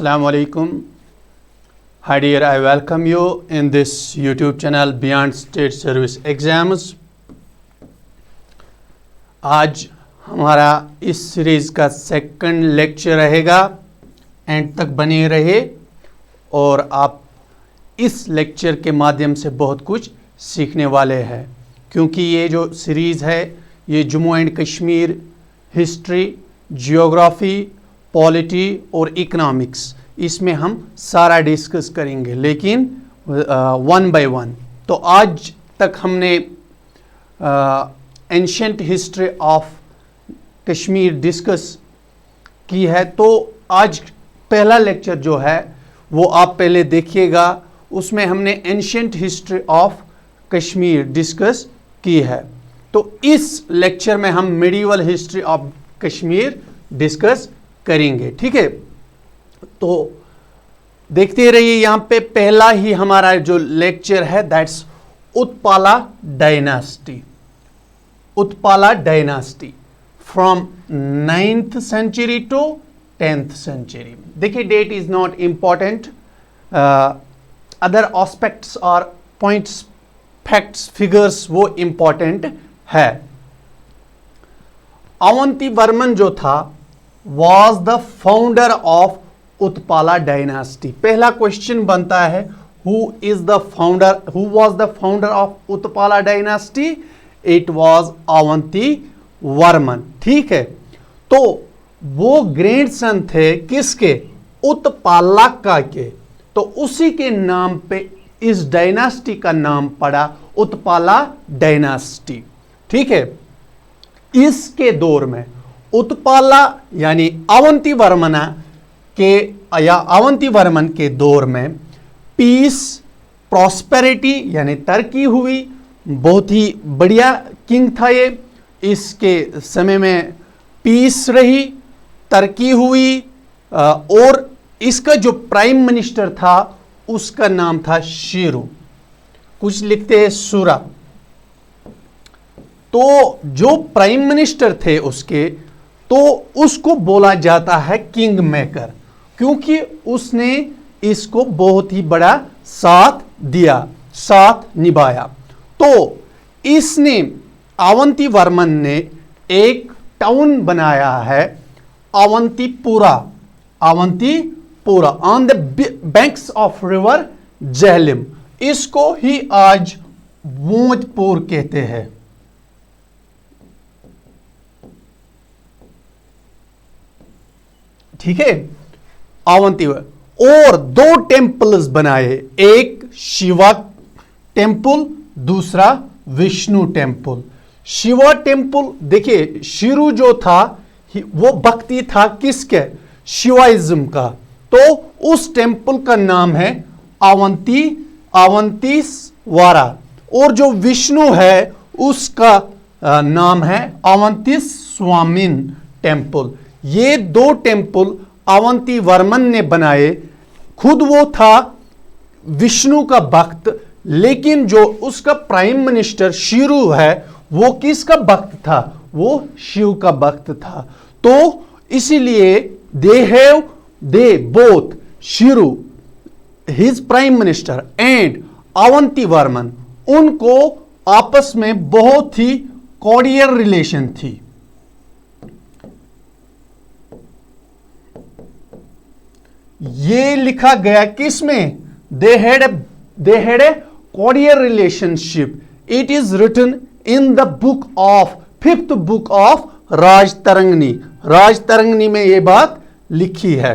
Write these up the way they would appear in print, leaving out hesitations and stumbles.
Assalamu alaikum. Hi dear, I welcome you in this YouTube channel Beyond State Service Exams. आज हमारा इस series का second lecture रहेगा, and तक बने रहे और आप इस लेक्चर के माध्यम से बहुत कुछ सीखने वाले हैं, क्योंकि ये जो सीरीज़ है ये Jammu and Kashmir history, geography, polity और इकोनॉमिक्स, इसमें हम सारा डिस्कस करेंगे, लेकिन वन बाय वन। तो आज तक हमने ancient history of Kashmir discuss की है, तो आज पहला लेक्चर जो है वो आप पहले देखिएगा। उसमें हमने ancient history of Kashmir discuss की है। तो इस लेक्चर में हम medieval history of Kashmir discuss करेंगे, ठीक है। तो देखते रहिए, यहाँ पे पहला ही हमारा जो लेक्चर है that's Utpala dynasty. Utpala dynasty from 9th century to 10th century। देखिए, date is not important, other aspects और पॉइंट्स, फैक्ट्स, फिगर्स वो इंपॉर्टेंट है। अवंती वर्मन जो था was the founder of Utpala dynasty. पहला क्वेश्चन बनता है, who was the founder of Utpala dynasty? It was Avanti Varman, ठीक है। तो वो ग्रैंडसन थे किसके? उत्पाला के। तो उसी के नाम पे इस डायनास्टी का नाम पड़ा उत्पाला डायनास्टी, ठीक है। इसके दौर में उत्पाला यानी अवंती वर्मन के दौर में पीस, प्रॉस्पेरिटी यानी तरक्की हुई। बहुत ही बढ़िया किंग था ये। इसके समय में पीस रही, तरक्की हुई, और इसका जो प्राइम मिनिस्टर था उसका नाम था शिरू, कुछ लिखते हैं सुरा। तो जो प्राइम मिनिस्टर थे उसके, तो उसको बोला जाता है किंग मेकर, क्योंकि उसने इसको बहुत ही बड़ा साथ दिया, साथ निभाया। तो इसने अवंती वर्मन ने एक टाउन बनाया है Avantipura, Avantipura on the banks of river Jhelum. इसको ही आज भोजपुर कहते हैं, ठीक है। अवंती और दो टेम्पल्स बनाए, एक शिवा टेम्पल, दूसरा विष्णु टेम्पल। शिवा टेम्पल, देखिए शिरू जो था वो भक्ति था किसके? शिवाइज्म का। तो उस टेम्पल का नाम है अवंतीसवारा, और जो विष्णु है उसका नाम है अवंतीस्वामिन टेम्पल। ये दो टेम्पल अवंती वर्मन ने बनाए। खुद वो था विष्णु का भक्त, लेकिन जो उसका प्राइम मिनिस्टर शिरू है वो किसका भक्त था? वो शिव का भक्त था। तो इसीलिए they both Shirou, his prime minister, and Avanti Varman, उनको आपस में बहुत ही कॉर्डियल रिलेशन थी। ये लिखा गया किसमें? They had a cordial relationship. It is written in the book of 5th book of Rajatarangini. Rajatarangini में ये बात लिखी है।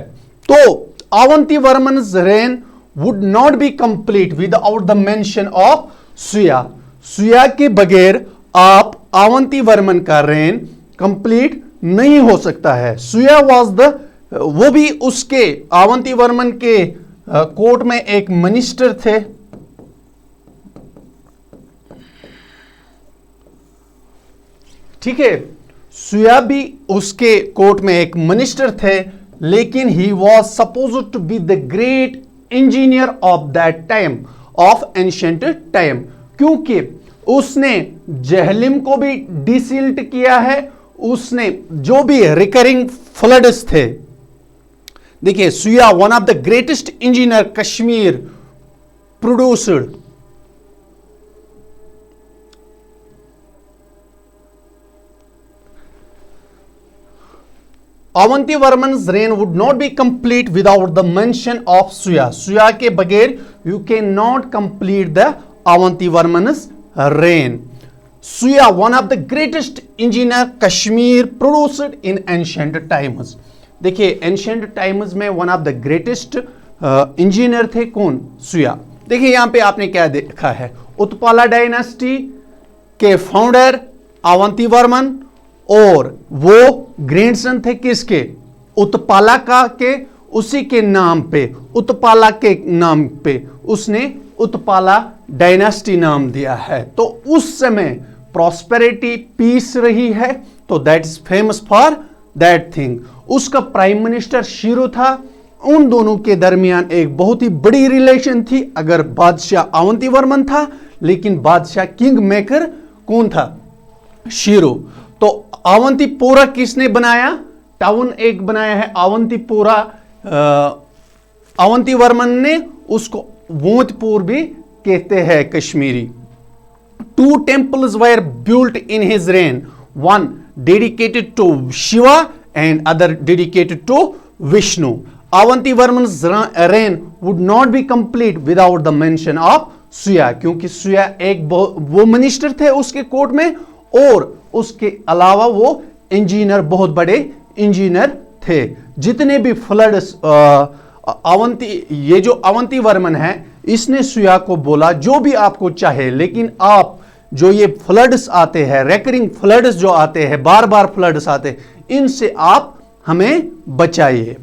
तो Avanti Varman's reign would not be complete without the mention of Suyya. Suyya के बगैर आप अवंती वर्मन का रेन कंप्लीट नहीं हो सकता है। सुया वाज द, वो भी उसके अवंती वर्मन के कोर्ट में एक मिनिस्टर थे। ठीक है, सुया भी उसके कोर्ट में एक मिनिस्टर थे, लेकिन he was supposed to be the great engineer of that time, of ancient time, क्योंकि उसने झेलम को भी डिसिल्ट किया है। उसने जो भी रिकरिंग फ्लड्स थे देखिए Suyya one of the greatest engineer Kashmir produced. Avanti Varman's reign would not be complete without the mention of Suyya. Suyya के बगैर you can not complete the Avanti Varman's reign. Suyya one of the greatest engineer Kashmir produced in ancient times. देखिए ancient times में one of the greatest engineer थे कौन? सुया। देखिए यहां पे आपने क्या देखा है, उत्पाला डायनेस्टी के फाउंडर अवंती वर्मन, और वो ग्रैंडसन थे किसके? उत्पाला का के, उसी के नाम पे, उत्पाला के नाम पे उसने उत्पाला डायनेस्टी नाम दिया है। तो उस समय प्रॉस्पेरिटी पीस रही है, तो that is famous for that thing. उसका प्राइम मिनिस्टर शीरो था। उन दोनों के दरमियान एक बहुत ही बड़ी रिलेशन थी। अगर बादशाह अवंती वर्मन था, लेकिन बादशाह किंग मेकर कौन था? शीरो। तो अवंतीपोरा किसने बनाया? टाउन एक बनाया है अवंतीपोरा, अवंती वर्मन ने, उसको वोंतपुर भी कहते हैं Kashmiri. Two temples were built in his reign, one dedicated to Shiva and other dedicated to Vishnu. Avanti Varman's reign would not be complete without the mention of Suyya, क्योंकि सुया एक वो मिनिस्टर थे उसके कोर्ट में, और उसके अलावा वो इंजीनियर, बहुत बड़े इंजीनियर थे। जितने भी फ्लड्स अवंती, ये जो अवंती वर्मन है, इसने सुया को बोला जो भी आपको चाहे, लेकिन आप जो ये फ्लड्स आते हैं, रेकरिंग फ्लड्स जो आते हैं, बार बार फ्लड्स आते हैं, इनसे आप हमें बचाइए।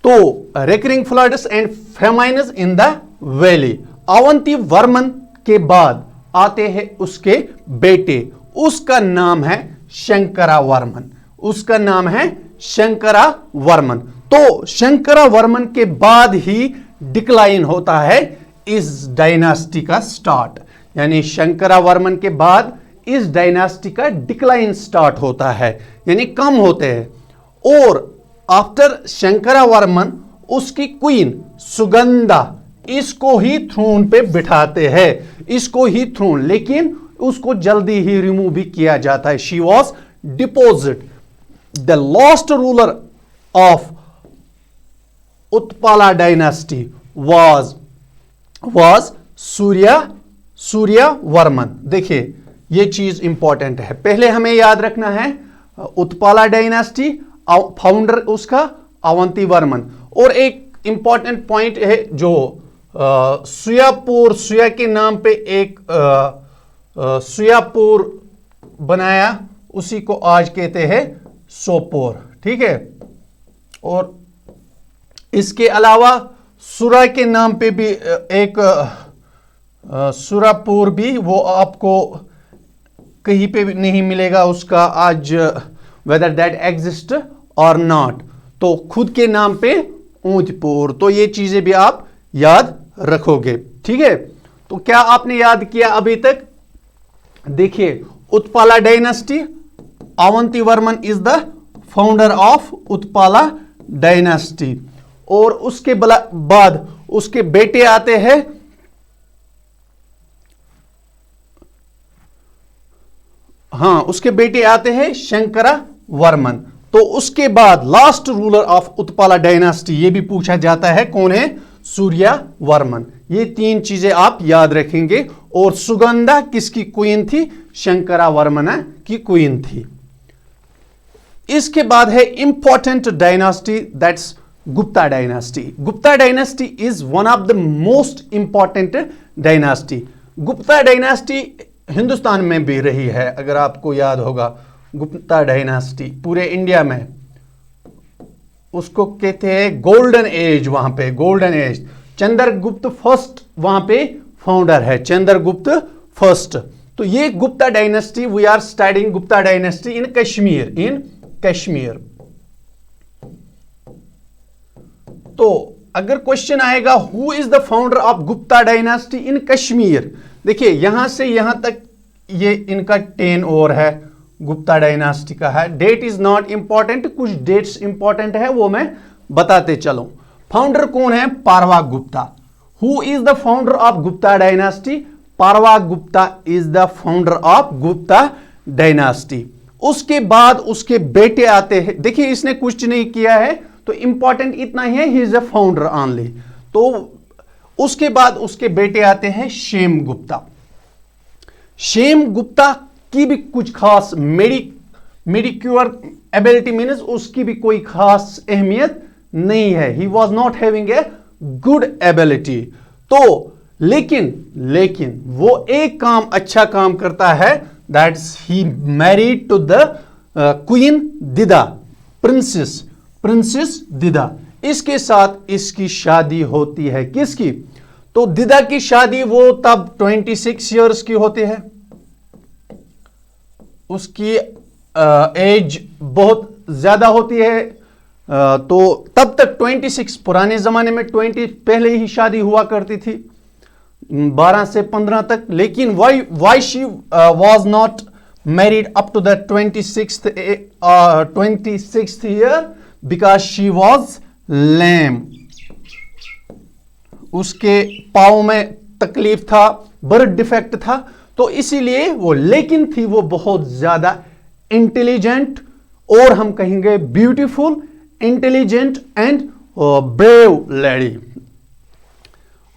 तो recurring floods and famines in the valley. Avanti Varman के बाद आते हैं उसके बेटे, उसका नाम है शंकरा वर्मन। उसका नाम है शंकरा वर्मन। तो शंकरा वर्मन के बाद ही डिक्लाइन होता है इस डायनास्टी का स्टार्ट, यानी शंकरा वर्मन के बाद इस डायनास्टी का डिक्लाइन स्टार्ट होता है, यानी कम होते हैं। और आफ्टर शंकरा वर्मन उसकी क्वीन सुगंधा, इसको ही थ्रोन पे बिठाते हैं, इसको ही थ्रोन, लेकिन उसको जल्दी ही रिमूव भी किया जाता है। She was deposit. The last ruler of Utpala dynasty was Surya Varman. देखिए ये चीज इंपॉर्टेंट है, पहले हमें याद रखना है उत्पाला डायनेस्टी, फाउंडर उसका अवंती वर्मन। और एक इंपॉर्टेंट पॉइंट है जो सुयापुर, सुया के नाम पे एक सुयापुर बनाया, उसी को आज कहते हैं सोपोर, ठीक है। और इसके अलावा सुरा के नाम पे भी एक सुरापुर भी, वो आपको कहीं पे भी नहीं मिलेगा उसका आज, वेदर दैट एग्जिस्ट और नॉट। तो खुद के नाम पे ऊंचपुर। तो ये चीजें भी आप याद रखोगे, ठीक है। तो क्या आपने याद किया अभी तक? देखिए Utpala dynasty, Avanti Varman is the founder of Utpala dynasty, और उसके बाद उसके बेटे आते हैं उसके बेटे आते हैं शंकरा वर्मन। तो उसके बाद last ruler of Utpala dynasty, ये भी पूछा जाता है कौन है? सूर्या वर्मन। ये तीन चीजें आप याद रखेंगे। और सुगंधा किसकी क्वीन थी? शंकरा वर्मन की क्वीन थी। इसके बाद है important dynasty, that's Gupta dynasty. Gupta dynasty is one of the most important dynasty. Gupta dynasty Hindustan में भी रही है, अगर आपको याद होगा। गुप्ता डायनेस्टी पूरे इंडिया में, उसको कहते हैं गोल्डन एज। वहां पे गोल्डन एज, चंद्रगुप्त फर्स्ट वहां पे फाउंडर है, चंद्रगुप्त फर्स्ट। तो ये Gupta dynasty, we are studying Gupta dynasty in Kashmir. तो अगर क्वेश्चन आएगा who is the founder of Gupta dynasty in Kashmir, देखिए यहां से यहां तक ये इनका 10 ओवर है, गुप्ता डायनास्टी का है। डेट इज नॉट इंपॉर्टेंट, कुछ डेट्स इंपॉर्टेंट है वो मैं बताते चलूं। फाउंडर कौन है? Parva Gupta. Who is the founder of Gupta dynasty? Parva Gupta is the founder of Gupta dynasty. उसके बाद उसके बेटे आते हैं। देखिए इसने कुछ नहीं किया है तो इंपॉर्टेंट इतना ही है, he is a founder only. तो उसके बाद उसके बेटे आते हैं शेम गुप्ता। शेम गुप्ता की भी कुछ खास मेडिक्योर एबिलिटी मीन्स उसकी भी कोई खास अहमियत नहीं है। He was not having a good ability. तो लेकिन वो एक काम अच्छा काम करता है, that's he married to the queen Didda, princess Didda. इसके साथ इसकी शादी होती है। किसकी? तो दिदा की शादी वो तब 26 इयर्स की होती है। उसकी एज बहुत ज्यादा होती है। तो तब तक 26, पुराने जमाने में 20 पहले ही शादी हुआ करती थी, 12 से 15 तक। लेकिन why she was not married up to the 26th year? Because she was lame. उसके पाँव में तकलीफ था, बर्थ डिफेक्ट था, तो इसीलिए वो, लेकिन थी वो बहुत ज्यादा इंटेलिजेंट, और हम कहेंगे beautiful, intelligent and brave lady.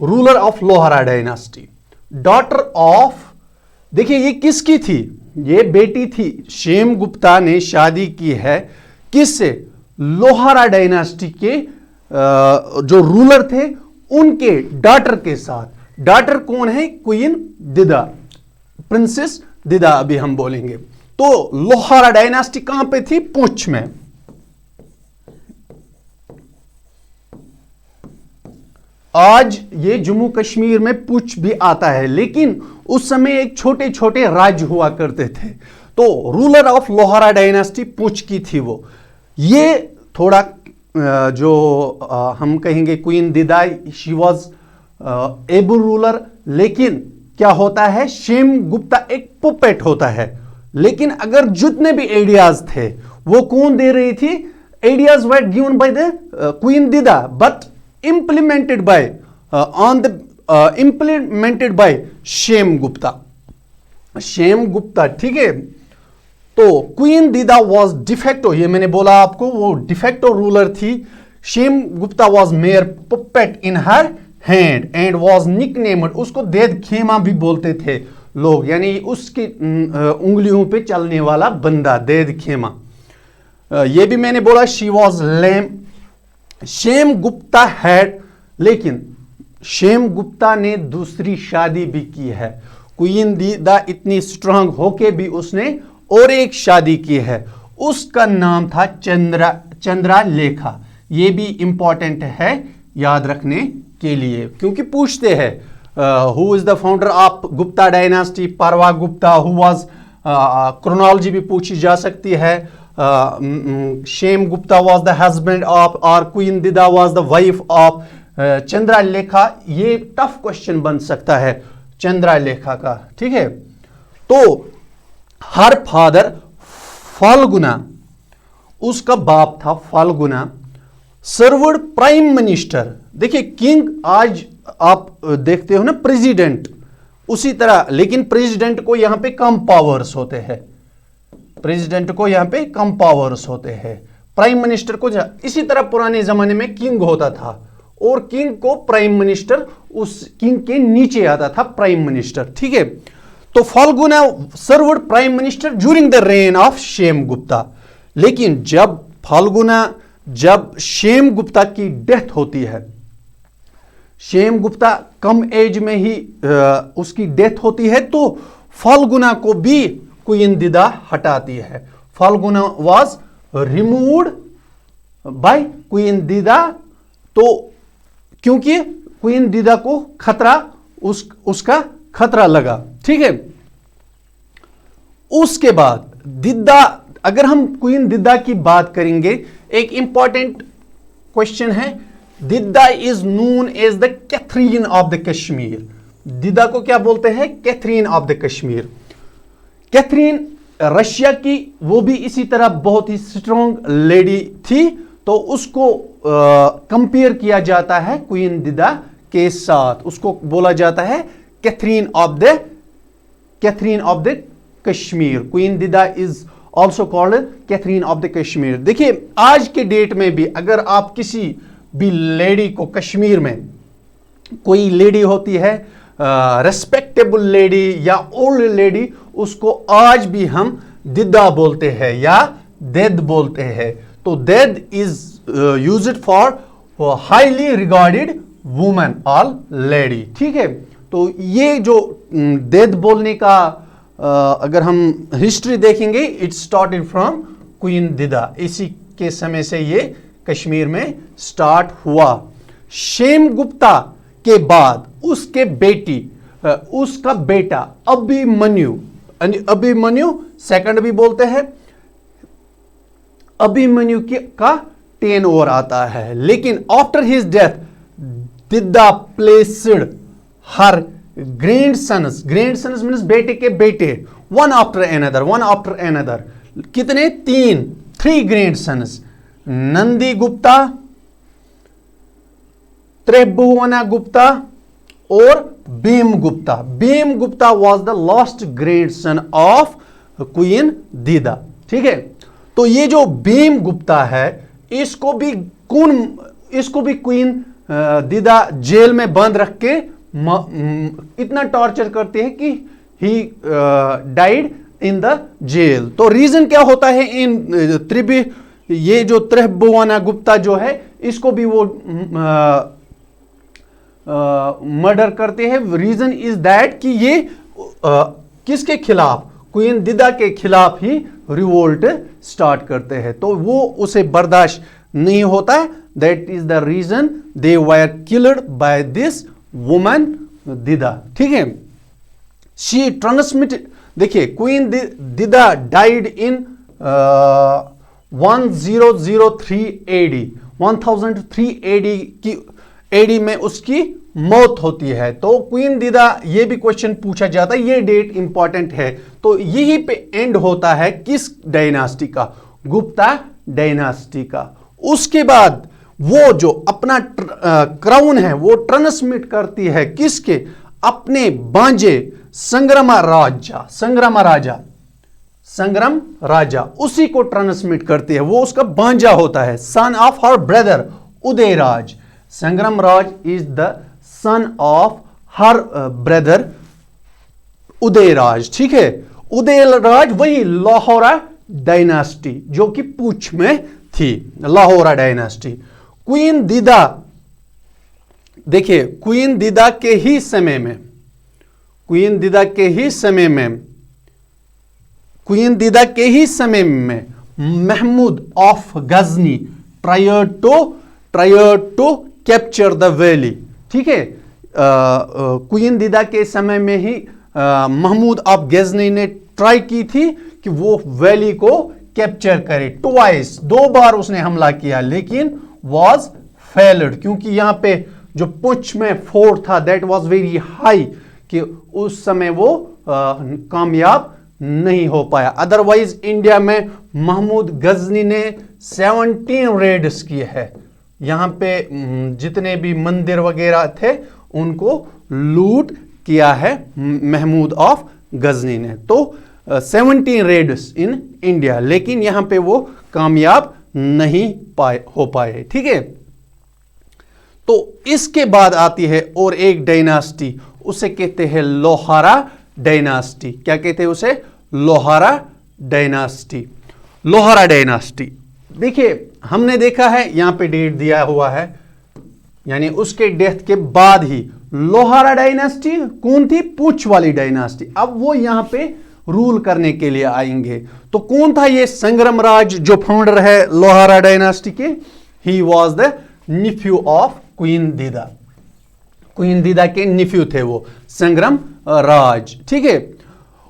Ruler of Lohara dynasty, daughter of, देखिए ये किसकी थी? ये बेटी थी। शेम गुप्ता ने शादी की है किससे? लोहारा डायनास्टी के जो रूलर थे उनके डॉटर के साथ। डॉटर कौन है? क्वीन दिदा, प्रिंसेस दिदा अभी हम बोलेंगे। तो लोहारा डायनास्टी कहां पे थी? पुंछ में। आज ये जम्मू कश्मीर में पुंछ भी आता है, लेकिन उस समय एक छोटे छोटे राज्य हुआ करते थे। तो ruler of Lohara dynasty Poonch की थी वो। ये थोड़ा जो हम कहेंगे queen Didda, she was able ruler. लेकिन क्या होता है, शेम गुप्ता एक पुपेट होता है। लेकिन अगर जितने भी आइडियाज थे वो कौन दे रही थी? Ideas were given by the queen Didda, but implemented by Kshema Gupta. Kshema Gupta, ठीक है। तो क्वीन दिदा वॉज डिफेक्टो, ये मैंने बोला आपको, वो डिफेक्टो रूलर थी। Kshema Gupta was mere puppet in her hand and was nicknamed, उसको देद खेमा भी बोलते थे लोग, यानी उसकी उंगलियों पे चलने वाला बंदा, देद खेमा। ये भी मैंने बोला she was lame. Kshema Gupta had, लेकिन शेम गुप्ता ने दूसरी शादी भी की है। क्वीन दिदा इतनी स्ट्रांग होके भी उसने और एक शादी की है, उसका नाम था चंद्रालेखा। ये भी इंपॉर्टेंट है याद रखने के लिए, क्योंकि पूछते हैं who is the founder of Gupta dynasty? Parva Gupta. Who was, chronology भी पूछी जा सकती है। Kshema Gupta was the husband of, और queen Didda was the wife of Chandralekha. ये टफ क्वेश्चन बन सकता है चंद्रालेखा का, ठीक है। तो हर फादर फाल्गुना, उसका बाप था फाल्गुना, सर्वड प्राइम मिनिस्टर। देखिए किंग आज आप देखते हो ना प्रेसिडेंट, उसी तरह, लेकिन प्रेसिडेंट को यहां पे कम पावर्स होते हैं। प्रेसिडेंट को यहां पे कम पावर्स होते हैं, प्राइम मिनिस्टर को इसी तरह पुराने जमाने में किंग होता था, और किंग को प्राइम मिनिस्टर, उस किंग के नीचे आता था प्राइम मिनिस्टर, ठीक है। तो Phalguna served prime minister during the reign of Kshema Gupta. लेकिन जब शेम गुप्ता की डेथ होती है, शेम गुप्ता कम एज में ही उसकी डेथ होती है, तो फाल्गुना को भी क्वीन दिदा हटाती है। Phalguna was removed by queen दिदा। तो क्योंकि क्वीन दिदा को खतरा, उसका खतरा लगा, ठीक है। उसके बाद दिदा, अगर हम क्वीन दिदा की बात करेंगे, एक इंपॉर्टेंट क्वेश्चन है, Didda is known as the Catherine of the Kashmir. Didda को क्या बोलते हैं? Catherine of the Kashmir. Catherine Russia की वो भी इसी तरह बहुत ही स्ट्रॉन्ग लेडी थी, तो उसको कंपेयर किया जाता है क्वीन दिदा के साथ। उसको बोला जाता है Catherine of the Kashmir. Queen Didda is also called Catherine of the Kashmir. देखिए आज के डेट में भी अगर आप किसी भी लेडी को, कश्मीर में कोई लेडी होती है रेस्पेक्टेबल लेडी या ओल्ड लेडी, उसको आज भी हम दिदा बोलते हैं या देद बोलते हैं। तो Ded is used for highly regarded woman और लेडी, ठीक है। तो ये जो देद बोलने का अगर हम हिस्ट्री देखेंगे, इट स्टार्टेड फ्रॉम क्वीन दिदा। इसी के समय से ये कश्मीर में स्टार्ट हुआ। शेम गुप्ता के बाद उसके बेटी, उसका बेटा अभिमन्यु, सेकंड भी बोलते हैं, अभिमन्यु का 10 ओवर आता है। लेकिन आफ्टर हिज डेथ दिदा प्लेस्ड हर ग्रैंडसन्स मीन्स बेटे के बेटे, वन आफ्टर एनदर, कितने? 3 ग्रैंडसन्स, नंदी गुप्ता, त्रिभुवना गुप्ता और Bhima Gupta. Bhima Gupta was the last grandson of queen Didda, ठीक है। तो ये जो भीम गुप्ता है, इसको भी क्वीन दिदा जेल में बंद रख के इतना टॉर्चर करते हैं कि he died in the jail. तो रीजन क्या होता है इन ये जो त्रिभुवना गुप्ता जो है, इसको भी वो मर्डर करते हैं। रीजन इज दैट कि ये किसके खिलाफ? क्वीन दिदा के खिलाफ ही रिवोल्ट स्टार्ट करते हैं। तो वो उसे बर्दाश्त नहीं होता है। That is the reason they were killed by this woman Didda, ठीक है। शी ट्रांसमिटेड, देखिए queen Didda died in 1003 AD, 1003 AD की AD में उसकी मौत होती है। तो क्वीन दिदा, ये भी क्वेश्चन पूछा जाता है, ये डेट इंपॉर्टेंट है। तो यहीं पे एंड होता है किस डायनास्टी का? गुप्ता डायनास्टी का। उसके बाद वो जो अपना क्राउन है वो ट्रांसमिट करती है किसके? अपने बांजे संग्राम राजा, उसी को ट्रांसमिट करती है। वो उसका बांजा होता है, son of her brother Udayraj. Sangram Raj is the son of her brother Udayraj, ठीक है। उदयराज वही लाहौरा डायनास्टी जो कि पूछ में थी, लाहौरा डायनास्टी। क्वीन दिदा, देखिए क्वीन दिदा के ही समय में Mahmud of Ghazni tried to capture the valley, ठीक है। क्वीन दिदा के समय में ही महमूद ऑफ गजनी ने ट्राई की थी कि वो वैली को कैप्चर करे। ट्वाइस, 2 बार उसने हमला किया, लेकिन वॉज फेल्ड, क्योंकि यहां पे जो पुंछ में फोर्ट था दैट वॉज वेरी हाई, कि उस समय वो कामयाब नहीं हो पाया। अदरवाइज इंडिया में महमूद गजनी ने 17 रेड्स किए हैं। यहां पे जितने भी मंदिर वगैरह थे उनको लूट किया है महमूद ऑफ गजनी ने। तो 17 रेड्स इन इंडिया, लेकिन यहां पे वो कामयाब नहीं हो पाए, ठीक है। तो इसके बाद आती है और एक डायनास्टी, उसे कहते हैं लोहारा डायनास्टी। क्या कहते हैं उसे? लोहारा डायनास्टी। देखिए हमने देखा है यहां पे डेट दिया हुआ है, यानी उसके डेथ के बाद ही लोहारा डायनास्टी कौन थी? पूंछ वाली डायनास्टी। अब वो यहां पे रूल करने के लिए आएंगे। तो कौन था ये संग्राम राज जो फाउंडर है लोहारा डायनास्टी के? He was the nephew of queen Didda. Queen Didda के निफ्यू थे वो संग्राम राज, ठीक है।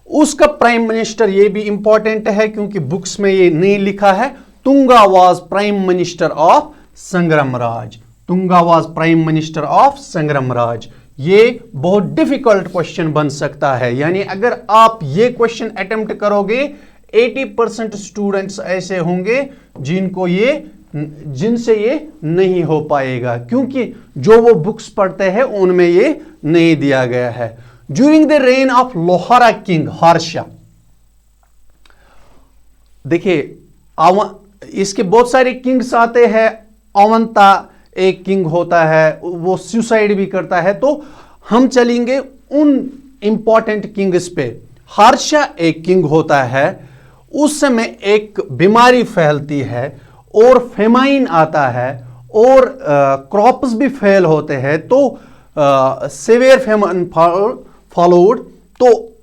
उसका प्राइम मिनिस्टर, ये भी इंपॉर्टेंट है क्योंकि बुक्स में ये नहीं लिखा है, Tunga was prime minister of संग्राम राज। Tunga was prime minister of संग्राम राज। ये बहुत डिफिकल्ट क्वेश्चन बन सकता है, यानी अगर आप ये क्वेश्चन अटेम्प्ट करोगे 80% स्टूडेंट्स ऐसे होंगे जिनसे ये नहीं हो पाएगा, क्योंकि जो वो बुक्स पढ़ते हैं उनमें ये नहीं दिया गया है। During the reign of Lohara king Harsha, देखिए इसके बहुत सारे किंग्स आते हैं। अवंता एक किंग होता है, वो सुसाइड भी करता है, तो हम चलेंगे उन इंपॉर्टेंट किंग्स पे। हर्षा एक किंग होता है, उस समय एक बीमारी फैलती है और फेमाइन आता है और क्रॉप्स भी फेल होते हैं, तो सिवियर फेमाइन फॉलोड, तो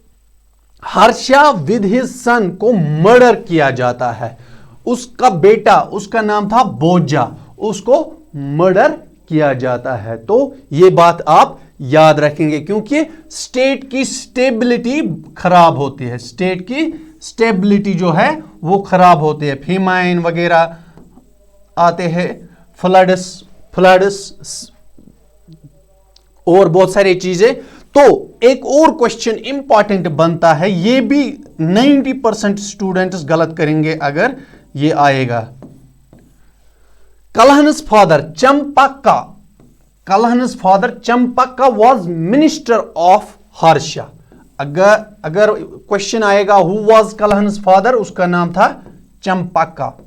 हर्षा विद हिज सन को मर्डर किया जाता है। उसका बेटा, उसका नाम था बोजा, उसको मर्डर किया जाता है। तो ये बात आप याद रखेंगे, क्योंकि स्टेट की स्टेबिलिटी खराब होती है, स्टेट की स्टेबिलिटी जो है वो खराब होती है। फेमाइन वगैरह आते हैं, फ्लड्स और बहुत सारी चीजें। तो एक और क्वेश्चन इंपॉर्टेंट बनता है, ये भी 90% स्टूडेंट्स गलत करेंगे अगर ये आएगा। कलहन's father चंपक्का was minister of Harsha. अगर क्वेश्चन आएगा हु was कलहन's father, उसका नाम था चंपक्का।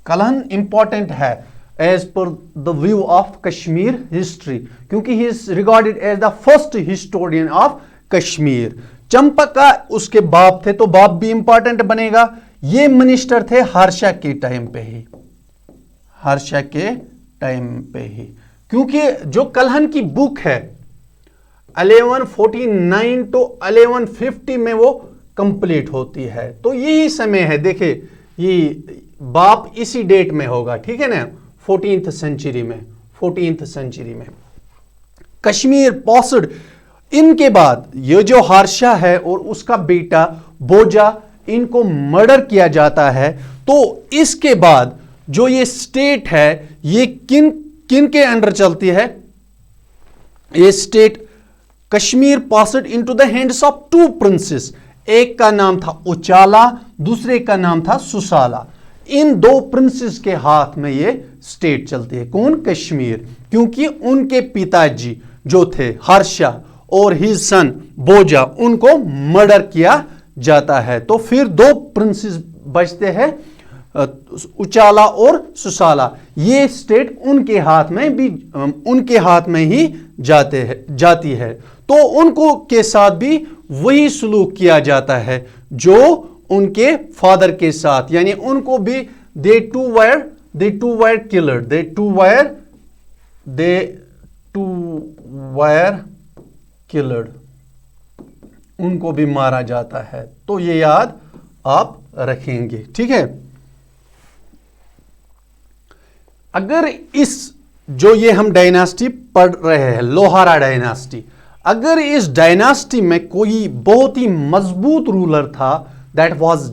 कलहन इंपॉर्टेंट है as per the view of Kashmir history, क्योंकि he is regarded as the first historian of Kashmir. Champakka उसके बाप थे, तो बाप भी इंपॉर्टेंट बनेगा। ये मिनिस्टर थे हर्षा के टाइम पे ही, हर्षा के टाइम पे ही, क्योंकि जो कलहन की बुक है 1149 to 1150 में वो कंप्लीट होती है। तो यही समय है, देखिए ये बाप इसी डेट में होगा, ठीक है ना, 14th सेंचुरी में कश्मीर पॉस्ड। इनके बाद ये जो हर्षा है और उसका बेटा बोजा, इनको मर्डर किया जाता है। तो इसके बाद जो ये स्टेट है ये किन के अंडर चलती है? ये state Kashmir passed into the hands of two princes. एक का नाम था उचाला, दूसरे का नाम था सुसाला। इन दो प्रिंसेस के हाथ में ये स्टेट चलती है। कौन? कश्मीर। क्योंकि उनके पिताजी जो थे हर्षा और हिज सन बोजा, उनको मर्डर किया जाता है। तो फिर दो प्रिंसेस बचते हैं, उचाला और सुसाला। ये स्टेट उनके हाथ में ही जाती है। तो उनको के साथ भी वही सलूक किया जाता है जो उनके फादर के साथ, यानी उनको भी दे टू वायर किलर्ड, उनको भी मारा जाता है। तो ये याद आप रखेंगे, ठीक है। अगर इस जो ये हम डायनास्टी पढ़ रहे हैं, लोहारा डायनास्टी, अगर इस डायनास्टी में कोई बहुत ही मजबूत रूलर था, दैट वाज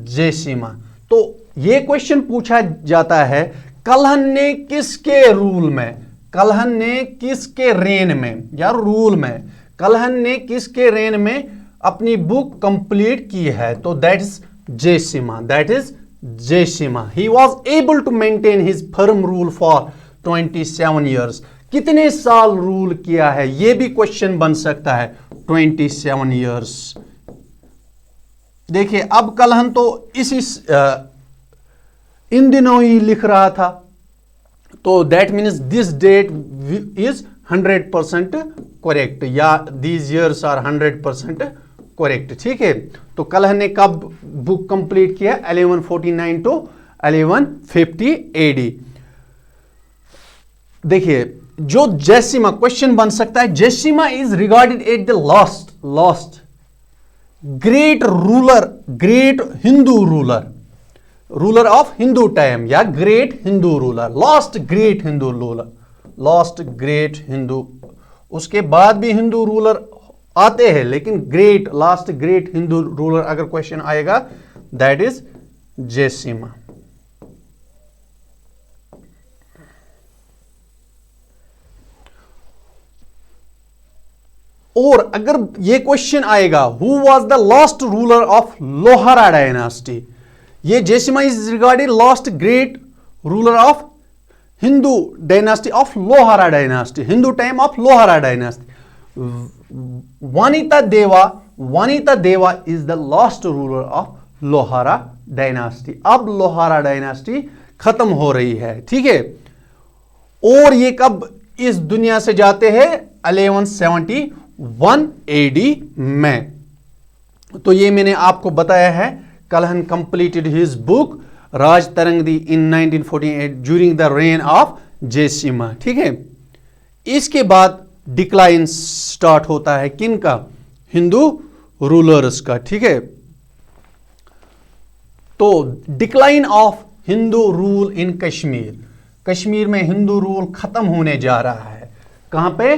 जयसिम्हा। तो ये क्वेश्चन पूछा जाता है, कलहन ने किसके रूल में, कलहन ने किसके रेन में या रूल में, कलहन ने किसके रेन में अपनी बुक कंप्लीट की है? तो that is Jayasimha. He was able to maintain his firm rule for 27 years. कितने साल रूल किया है, यह भी क्वेश्चन बन सकता है। 27 ईयर्स। देखिए अब कलहन तो इन दिनों ही लिख रहा था, तो that means this date is 100% correct, या दीज ईयर्स आर 100% करेक्ट, ठीक है। तो कलहन ने कब बुक कंप्लीट किया? 1149 to 1150 AD। देखिए जो जयसिम्हा, क्वेश्चन बन सकता है, Jayasimha is regarded as the last great Hindu ruler of Hindu time, या great Hindu ruler, last great Hindu. उसके बाद भी हिंदू रूलर आते हैं, लेकिन लास्ट ग्रेट हिंदू रूलर अगर क्वेश्चन आएगा, दैट इज जयसिम्हा। और अगर ये क्वेश्चन आएगा, who was the last ruler of Lohara dynasty, ये Jayasimha is regarded last great ruler of Hindu dynasty of Lohara dynasty, Hindu time of Lohara dynasty. वानिता देवा is the last ruler of Lohara dynasty. अब Lohara dynasty खत्म हो रही है, ठीक है. और ये कब इस दुनिया से जाते हैं? 1171 AD में. तो ये मैंने आपको बताया है. Kalhana completed his book Raj Tarangini in 1948 during the reign of Jayasimha, ठीक है. इसके बाद डिक्लाइन स्टार्ट होता है किनका? हिंदू रूलर्स का, ठीक है. तो decline of Hindu rule in Kashmir, Kashmir में हिंदू रूल खत्म होने जा रहा है. कहां पे?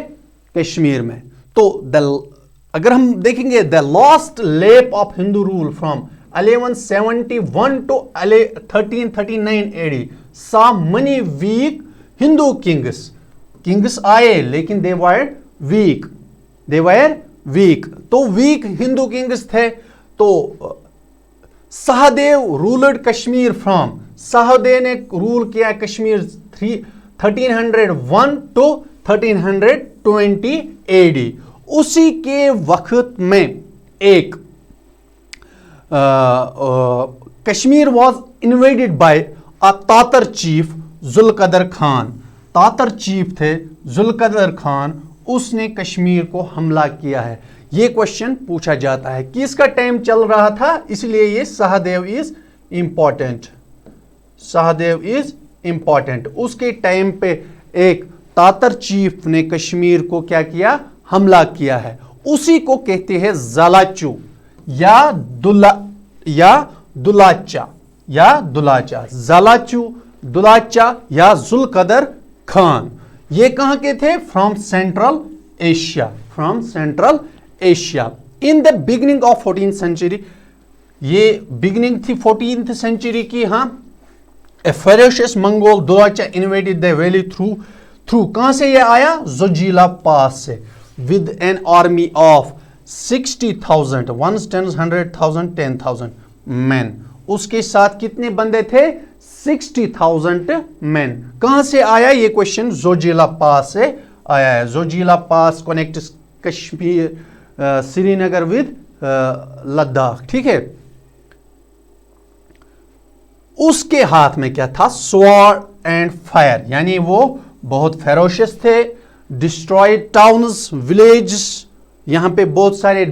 कश्मीर में. तो अगर हम देखेंगे द लास्ट लेप of Hindu rule from 1171 to 1339 AD saw many weak Hindu kings आए लेकिन they were weak. तो weak हिंदू किंग्स थे. तो सहदेव रूलड कश्मीर फ्रॉम, सहदेव ने रूल किया कश्मीर 1301 to 1320 AD. उसी के वक्त में एक Kashmir was invaded by a Tatar chief Zulkadar Khan. Tatar chief थे जुल्कदर खान, उसने कश्मीर को हमला किया है. ये क्वेश्चन पूछा जाता है किसका टाइम चल रहा था, इसलिए ये Sahadeva is important. Sahadeva is important. उसके टाइम पे एक तातर चीफ ने कश्मीर को क्या किया? हमला किया है. उसी को कहते हैं ज़लाचू या दुलाचा. ज़लाचू, दुलाचा या जुल्कदर खान. ये कहां के थे? From Central Asia. In the beginning of 14th century, ये बिगिनिंग थी 14th सेंचुरी की. हां, a ferocious Mongol Dulacha invaded the valley through कहां से ये आया? जोजिला पास से. With an army of 60,000, 100,000, 10,000 man. उसके साथ कितने बंदे थे? 60,000 मैन. कहां से आया ये क्वेश्चन? जोजिला पास से आया है. जोजिला पास कनेक्ट्स कश्मीर, श्रीनगर विद लद्दाख, ठीक है. उसके हाथ में क्या था? स्वॉर्ड एंड फायर, यानी वो बहुत फेरोशियस थे. डिस्ट्रॉयड टाउन्स, विलेजेस, यहां पे बहुत सारे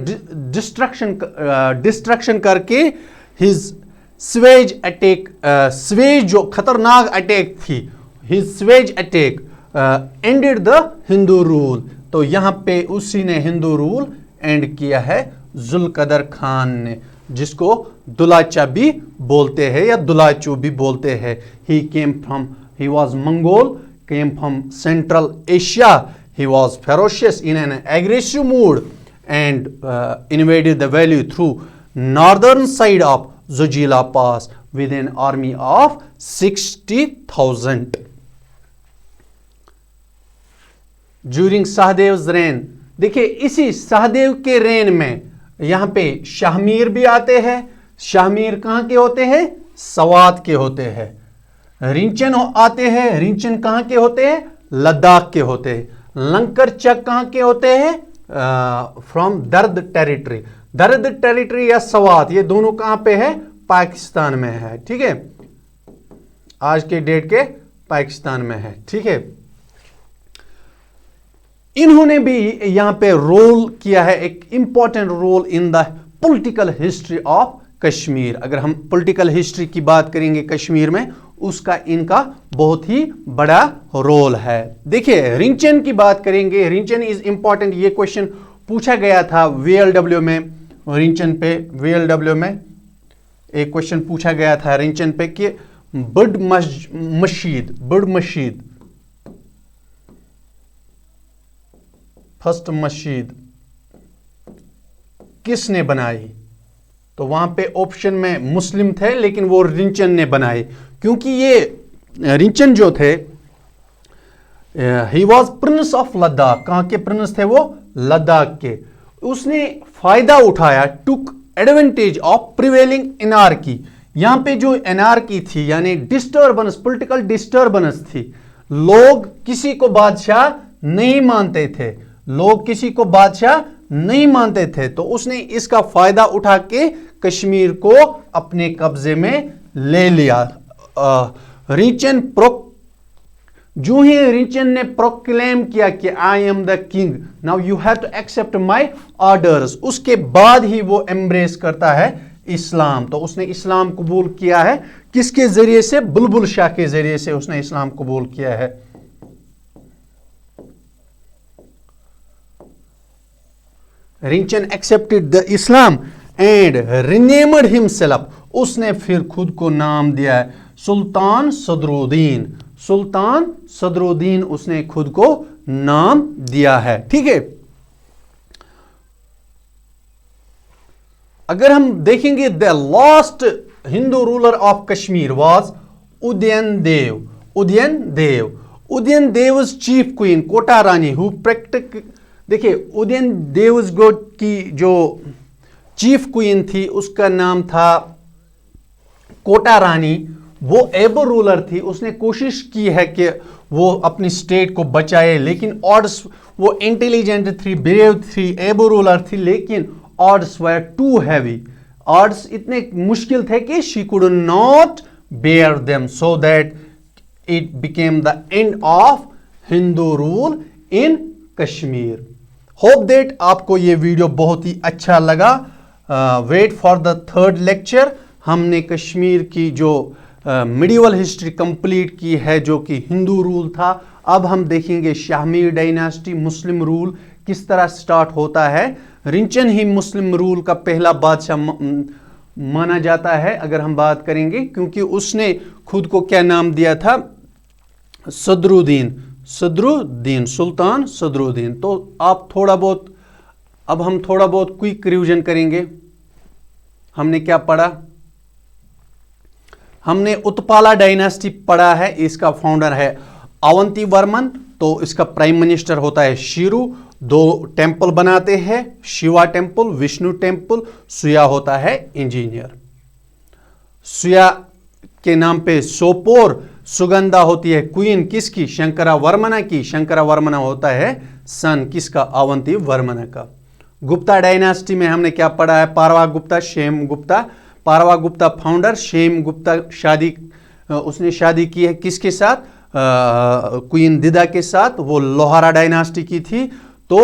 डिस्ट्रक्शन करके हिज स्वेज अटैक, स्वेज जो खतरनाक अटैक थी, his Suez attack ended the Hindu rule. तो यहां पे उसी ने हिंदू रूल एंड किया है, जुल्कदर खान ने, जिसको दुलाचा भी बोलते हैं या दुलाचू भी बोलते हैं. He was Mongol, came from Central Asia. He was ferocious in an aggressive mood and invaded the valley through northern side of Zojila Pass with an army of 60,000. During Sahadev's reign, देखिए इसी सहदेव के rain में यहां पे शाहमीर भी आते हैं. शाहमीर कहां के होते हैं? सवात के होते हैं. रिंचन आते हैं. रिंचन कहां के होते हैं? लद्दाख के होते हैं. लंकर चक कहां के होते हैं? फ्रॉम दर्द टेरिटरी. दर्द टेरिटरी या सवात, ये दोनों कहां पे है? पाकिस्तान में है, ठीक है. आज के डेट के पाकिस्तान में है, ठीक है. इन्होंने भी यहां पे रोल किया है, एक important role in the political history of Kashmir. अगर हम पॉलिटिकल हिस्ट्री की बात करेंगे कश्मीर में, उसका इनका बहुत ही बड़ा रोल है. देखिए रिंचन की बात करेंगे. Rinchen is important. ये क्वेश्चन पूछा गया था VLW में. रिंचन पे VLW में एक क्वेश्चन पूछा गया था रिंचन पे कि बुड मस्जिद फर्स्ट मस्जिद किसने बनाई? तो वहां पे ऑप्शन में मुस्लिम थे, लेकिन वो रिंचन ने बनाए, क्योंकि ये रिंचन जो थे, he was Prince of Ladakh. कहां के प्रिंस थे वो? लद्दाख के। उसने फायदा उठाया, टुक एडवांटेज ऑफ प्रिवेलिंग एनार्की। यहां पे जो एनार्की थी यानी डिस्टर्बेंस, पॉलिटिकल डिस्टर्बेंस थी, लोग किसी को बादशाह नहीं मानते थे, लोग किसी को बादशाह नहीं मानते थे, तो उसने इसका फायदा उठा के कश्मीर को अपने कब्जे में ले लिया। रिचन जो ही रिचन ने प्रोक्लेम किया कि I am the king, now you have to accept my orders, उसके बाद ही वो एम्ब्रेस करता है इस्लाम। तो उसने इस्लाम कबूल किया है, किसके जरिए से? बुलबुल शाह के जरिए से उसने इस्लाम कबूल किया है। Rinchan accepted the Islam and renamed himself, उसने फिर खुद को नाम दिया है सुल्तान सदरुद्दीन। सुल्तान सदरुद्दीन उसने खुद को नाम दिया है। ठीक है, अगर हम देखेंगे the last Hindu ruler of Kashmir was Udayana Deva. Udayana Deva, Udayana Deva chief queen Kota Rani who practice, देखिए उदयन देव की जो चीफ क्वीन थी उसका नाम था कोटा रानी। वो एबो रूलर थी, उसने कोशिश की है कि वो अपनी स्टेट को बचाए, लेकिन ऑर्ड्स, वो इंटेलिजेंट थी, ब्रेव थी, एबो रूलर थी, लेकिन orders were too heavy, orders इतने मुश्किल थे कि she could not bear them, so that it became the end of Hindu rule in Kashmir. Hope that आपको ये वीडियो बहुत ही अच्छा लगा। Wait for the third lecture. हमने कश्मीर की जो मिडिवल हिस्ट्री कंप्लीट की है जो कि हिंदू रूल था। अब हम देखेंगे शाहमीर डायनास्टी, मुस्लिम रूल किस तरह स्टार्ट होता है। रिंचन ही मुस्लिम रूल का पहला बादशाह माना जाता है अगर हम बात करेंगे, क्योंकि उसने खुद को क्या नाम दिया था? सदरुद्दीन, सदरुद्दीन, सुल्तान सदरुद्दीन। तो आप थोड़ा बहुत, अब हम थोड़ा बहुत क्विक रिवीजन करेंगे। हमने क्या पढ़ा? हमने उत्पाला डायनास्टी पढ़ा है, इसका फाउंडर है अवंती वर्मन, तो इसका प्राइम मिनिस्टर होता है शिरू। दो टेंपल बनाते हैं, शिवा टेंपल, विष्णु टेंपल। सुया होता है इंजीनियर। सुया के नाम पे सोपोर, सुगंधा होती है क्वीन किसकी? शंकरा वर्मना की। शंकरा वर्मना होता है सन किसका? अवंती वर्मना का। गुप्ता डायनास्टी में हमने क्या पढ़ा है? पारवा गुप्ता, शेम गुप्ता। पारवा गुप्ता फाउंडर, शेम गुप्ता शादी, उसने शादी की है किसके साथ? क्वीन दिदा के साथ। वो लोहारा डायनास्टी की थी, तो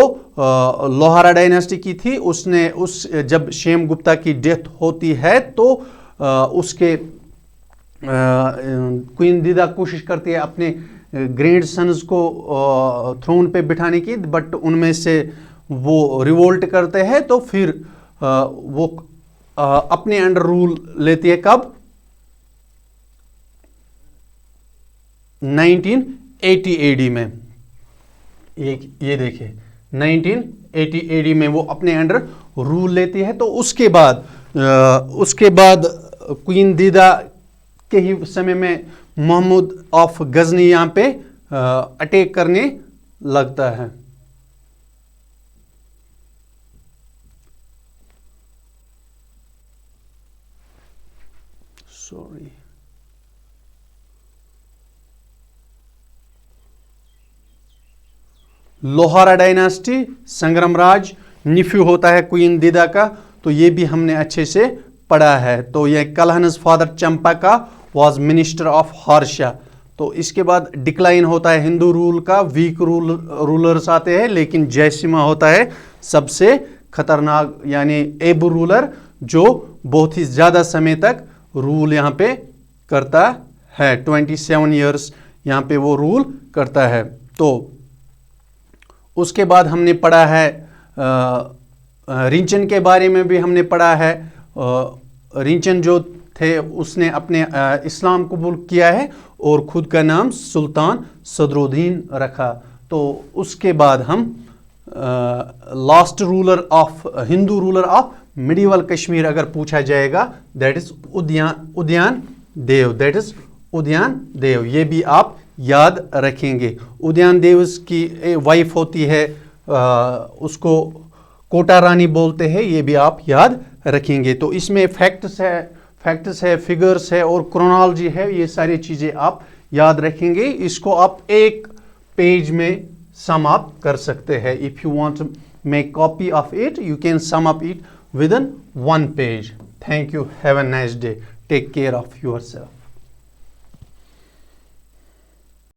लोहारा डायनास्टी की थी। उसने जब शेम गुप्ता की डेथ होती है तो उसके क्वीन दिदा कोशिश करती है अपने ग्रैंड सन्स को थ्रोन पे बिठाने की, बट उनमें से वो रिवोल्ट करते हैं, तो फिर वो अपने अंडर रूल लेती है। कब? 1980 एडी में। ये देखिए 1980 एडी में वो अपने अंडर रूल लेती है। तो उसके बाद क्वीन दीदा के ही समय में महमूद ऑफ गजनी यहां पे अटैक करने लगता है। सॉरी, लोहारा डायनास्टी, संग्रामराज निफ्यू होता है क्वीन दीदा का, तो ये भी हमने अच्छे से पढ़ा है। तो ये Kalhana's father Champa was minister of Harsha. तो इसके बाद डिक्लाइन होता है हिंदू रूल का, वीक रूलर्स आते हैं, लेकिन जयसिम्हा होता है सबसे खतरनाक, यानी एबू रूलर जो बहुत ही ज्यादा समय तक रूल यहाँ पे करता है। 27 ईयर्स यहाँ पे वो रूल करता है। तो उसके बाद हमने पढ़ा है रिंचन के बारे में भी हमने पढ़ा है। रिंचन जो थे उसने अपने इस्लाम कबूल किया है और खुद का नाम सुल्तान सदरुद्दीन रखा। तो उसके बाद हम last ruler of Hindu ruler of medieval Kashmir अगर पूछा जाएगा, that is Udayana Deva, that is Udayana Deva. ये भी आप याद रखेंगे। उदयन देव की वाइफ होती है उसको कोटा रानी बोलते हैं, ये भी आप याद रखेंगे। तो इसमें फैक्ट्स है, फिगर्स है और क्रोनोलॉजी है, ये सारी चीज़ें आप याद रखेंगे। इसको आप एक पेज में सम अप कर सकते हैं। If you want to make copy of it, you can sum up it within 1 page. Thank you, have a nice day, take care of yourself.